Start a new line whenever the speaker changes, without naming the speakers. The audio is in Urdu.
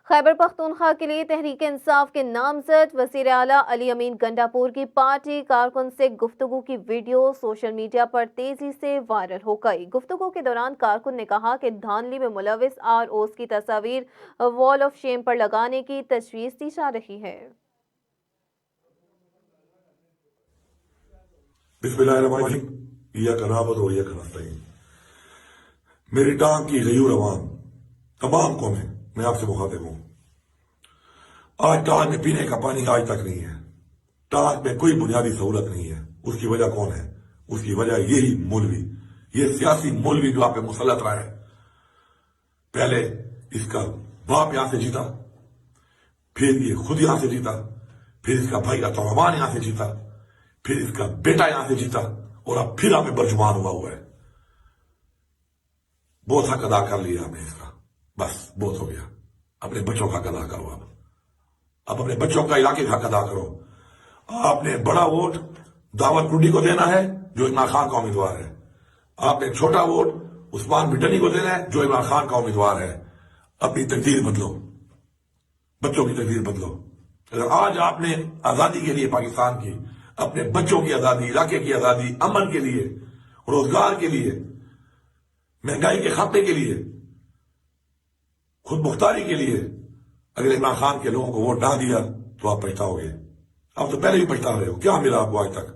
خیبر پختونخوا کے لیے تحریک انصاف کے نامزد وزیر اعلیٰ علی امین گنڈاپور کی پارٹی کارکن سے گفتگو کی ویڈیو سوشل میڈیا پر تیزی سے وائرل ہو گئی۔ گفتگو کے دوران کارکن نے کہا کہ دھاندلی میں ملوث ROs کی تصاویر وال آف شیم پر لگانے کی تجویز دی جا رہی ہے۔
بسم اللہ الرحمن الرحیم، ایاک نعبد و ایاک نستعین۔ میری ٹانگ کی غیور عوام، تمام قومیں، میں آپ سے مخاطب ہوں۔ آج ٹانگ میں پینے کا پانی آج تک نہیں ہے، ٹانگ میں کوئی بنیادی سہولت نہیں ہے۔ اس کی وجہ کون ہے؟ اس کی وجہ یہی مولوی، یہ سیاسی مولوی جو آپ پہ مسلط رہا ہے۔ پہلے اس کا باپ یہاں سے جیتا، پھر یہ خود یہاں سے جیتا، پھر اس کا بھائی عطارمان یہاں سے جیتا، پھر اس کا بیٹا یہاں سے جیتا، اور اب پھر آپ میں برجمان ہوا ہے۔ بہت حق ادا کر لیا آپ نے اس کا، بس بہت ہو گیا۔ اپنے بچوں کا حق ادا کرو، اب اپنے بچوں کا علاقے کا حق ادا کرو۔ آپ نے بڑا ووٹ دعوت ٹوڈی کو دینا ہے جو عمران خان کا امیدوار ہے، آپ نے چھوٹا ووٹ عثمان بٹنی کو دینا ہے جو عمران خان کا امیدوار ہے۔ اپنی تقدیر بدلو، بچوں کی تقدیر بدلو۔ اگر آج آپ نے آزادی کے لیے پاکستان کی، اپنے بچوں کی آزادی، علاقے کی آزادی، امن کے لیے، روزگار کے لیے، مہنگائی کے خاتمے کے لیے، خود مختاری کے لیے اگر عمران خان کے لوگوں کو ووٹ نہ دیا تو آپ پچھتاؤ گے۔ آپ تو پہلے بھی پچھتا رہے ہو، کیا ملا آپ کو آج تک؟